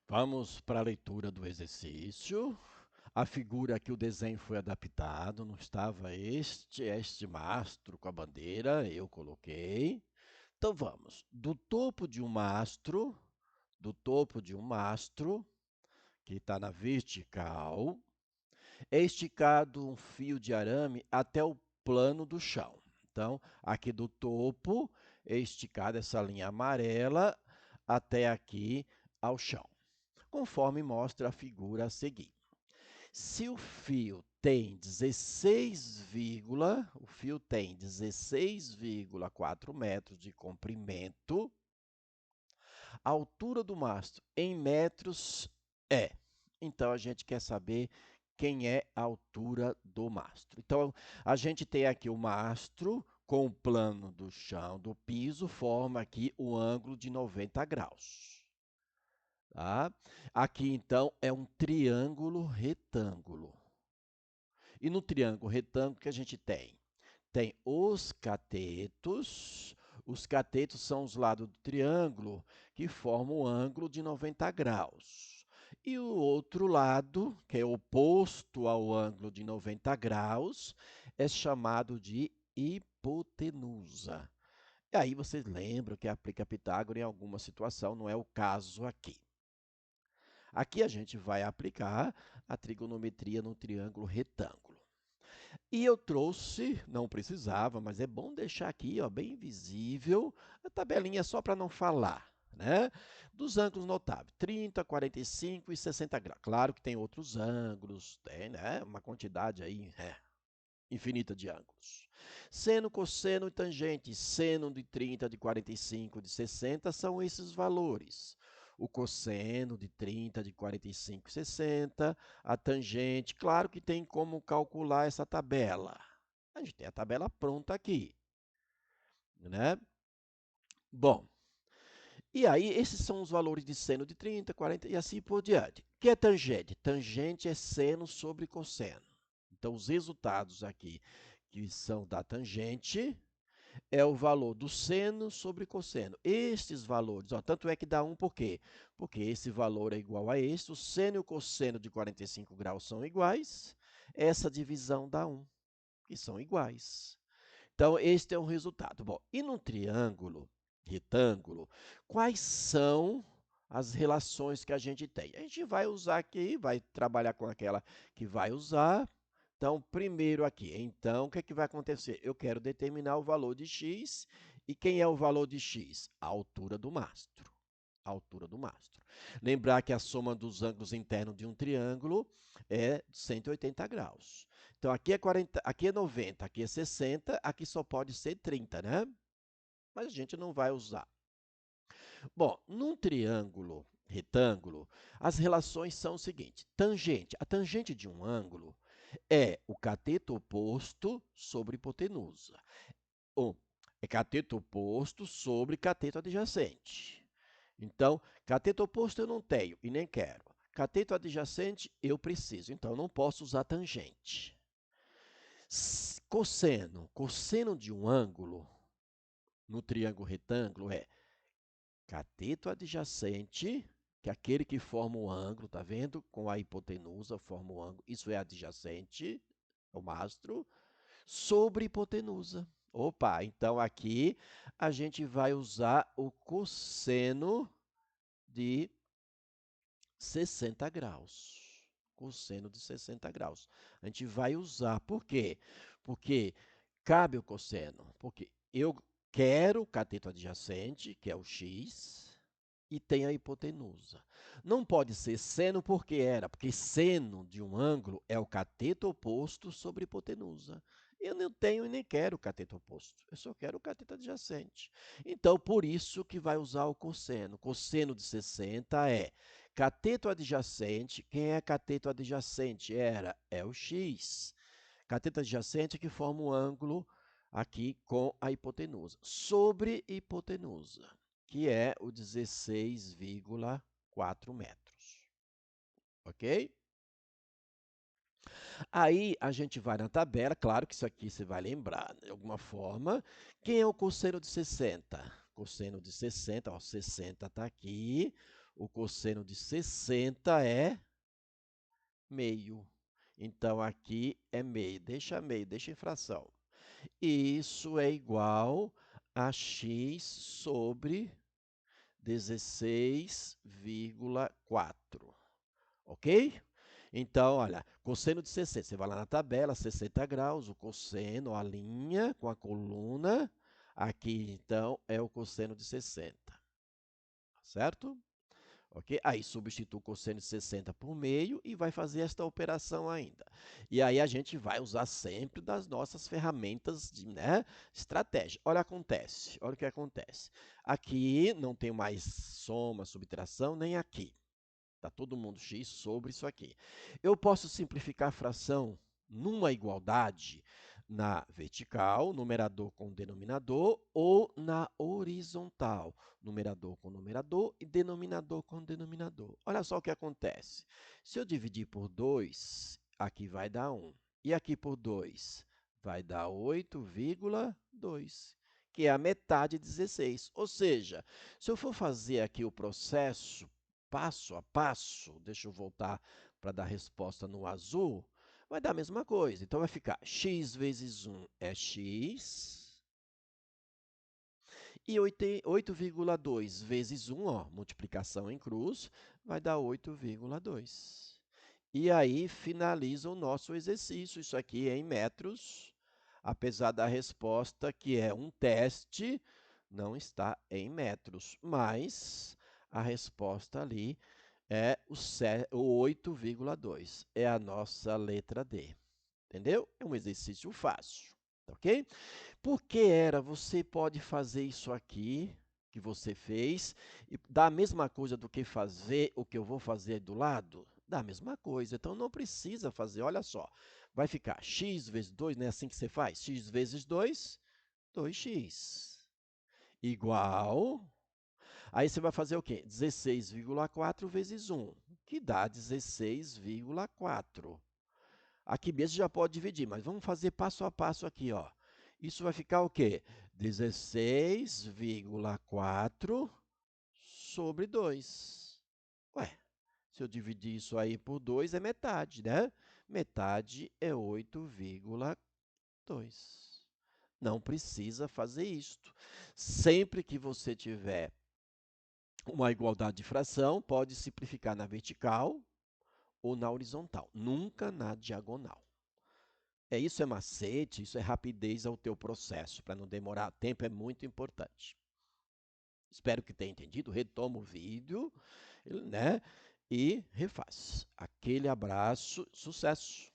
Vamos para a leitura do exercício. A figura que o desenho foi adaptado, não estava este mastro com a bandeira, eu coloquei. Então vamos, do topo de um mastro, que está na vertical, é esticado um fio de arame até o plano do chão. Então, aqui do topo é esticada essa linha amarela até aqui ao chão, conforme mostra a figura a seguir. Se o fio tem 16,4 metros de comprimento, a altura do mastro em metros é. Então, a gente quer saber quem é a altura do mastro. Então, a gente tem aqui o mastro com o plano do chão, do piso, forma aqui o ângulo de 90 graus. Tá? Aqui, então, é um triângulo retângulo. E no triângulo retângulo que a gente tem? Tem os catetos. Os catetos são os lados do triângulo que formam o ângulo de 90 graus. E o outro lado, que é oposto ao ângulo de 90 graus, é chamado de hipotenusa. E aí vocês lembram que aplica Pitágoras em alguma situação, não é o caso aqui. Aqui a gente vai aplicar a trigonometria no triângulo retângulo. E eu trouxe, não precisava, mas é bom deixar aqui, ó, bem visível, a tabelinha só para não falar, né? Dos ângulos notáveis, 30, 45 e 60 graus. Claro que tem outros ângulos, tem, né? Uma quantidade aí, infinita de ângulos. Seno, cosseno e tangente, seno de 30, de 45, de 60 são esses valores. O cosseno de 30, de 45 e 60, a tangente, claro que tem como calcular essa tabela. A gente tem a tabela pronta aqui, né? Bom, e aí esses são os valores de seno de 30, 40 e assim por diante. O que é tangente? Tangente é seno sobre cosseno. Então, os resultados aqui que são da tangente é o valor do seno sobre cosseno. Estes valores, ó, tanto é que dá 1 por quê? Porque esse valor é igual a este, o seno e o cosseno de 45 graus são iguais, essa divisão dá 1, que são iguais. Então, este é o resultado. Bom, e no triângulo, retângulo, quais são as relações que a gente tem? A gente vai usar aqui, vai trabalhar com aquela que vai usar. Então, primeiro aqui, então, o que é que vai acontecer? Eu quero determinar o valor de x, e quem é o valor de x? A altura do mastro. A altura do mastro. Lembrar que a soma dos ângulos internos de um triângulo é 180 graus. Então, aqui é 40, aqui é 90, aqui é 60, aqui só pode ser 30, né? Mas a gente não vai usar. Bom, num triângulo retângulo, as relações são o seguinte: tangente. A tangente de um ângulo é o cateto oposto sobre hipotenusa. Ou é cateto oposto sobre cateto adjacente. Então, cateto oposto eu não tenho e nem quero. Cateto adjacente eu preciso, então eu não posso usar tangente. Cosseno. Cosseno de um ângulo no triângulo retângulo é cateto adjacente, que é aquele que forma o ângulo, tá vendo? Com a hipotenusa forma o ângulo. Isso é adjacente, o mastro, sobre hipotenusa. Opa, então aqui a gente vai usar o cosseno de 60 graus. Cosseno de 60 graus. A gente vai usar. Por quê? Porque cabe o cosseno. Porque eu quero o cateto adjacente, que é o x, e tem a hipotenusa. Não pode ser seno porque era, porque seno de um ângulo é o cateto oposto sobre hipotenusa. Eu não tenho e nem quero o cateto oposto, eu só quero o cateto adjacente. Então, por isso que vai usar o cosseno. Cosseno de 60 é cateto adjacente. Quem é cateto adjacente? É o x. Cateto adjacente que forma um ângulo aqui com a hipotenusa, sobre hipotenusa, que é o 16,4 metros. Ok? Aí a gente vai na tabela, claro que isso aqui você vai lembrar de alguma forma. Quem é o cosseno de 60? Cosseno de 60, ó, 60 está aqui. O cosseno de 60 é meio. Então, aqui é meio. Deixa em fração. Isso é igual a x sobre 16,4. Ok? Então, olha, cosseno de 60. Você vai lá na tabela, 60 graus, o cosseno, a linha com a coluna. Aqui, então, é o cosseno de 60. Certo? Ok? Aí substitui o cosseno de 60 por meio e vai fazer esta operação ainda. E aí a gente vai usar sempre das nossas ferramentas de estratégia. Olha o que acontece. Aqui não tem mais soma, subtração, nem aqui. Está todo mundo x sobre isso aqui. Eu posso simplificar a fração numa igualdade na vertical, numerador com denominador, ou na horizontal, numerador com numerador e denominador com denominador. Olha só o que acontece. Se eu dividir por 2, aqui vai dar 1. E aqui por 2, vai dar 8,2, que é a metade de 16. Ou seja, se eu for fazer aqui o processo passo a passo, deixa eu voltar para dar resposta no azul, vai dar a mesma coisa. Então, vai ficar x vezes 1 é x, e 8,2 vezes 1, ó, multiplicação em cruz, vai dar 8,2. E aí, finaliza o nosso exercício. Isso aqui é em metros, apesar da resposta, que é um teste, não está em metros, mas a resposta ali é o 8,2. É a nossa letra D. Entendeu? É um exercício fácil, ok? Por que era? Você pode fazer isso aqui, que você fez, e dá a mesma coisa do que fazer o que eu vou fazer do lado? Dá a mesma coisa, então não precisa fazer, olha só. Vai ficar x vezes 2, não é assim que você faz? X vezes 2, 2x. Igual. Aí você vai fazer o quê? 16,4 vezes 1, que dá 16,4. Aqui mesmo já pode dividir, mas vamos fazer passo a passo aqui, ó. Isso vai ficar o quê? 16,4 sobre 2. Ué, se eu dividir isso aí por 2, é metade, né? Metade é 8,2. Não precisa fazer isto. Sempre que você tiver uma igualdade de fração, pode simplificar na vertical ou na horizontal, nunca na diagonal. Isso é macete, isso é rapidez ao teu processo, para não demorar tempo, é muito importante. Espero que tenha entendido, retoma o vídeo, né, e refaz. Aquele abraço, sucesso!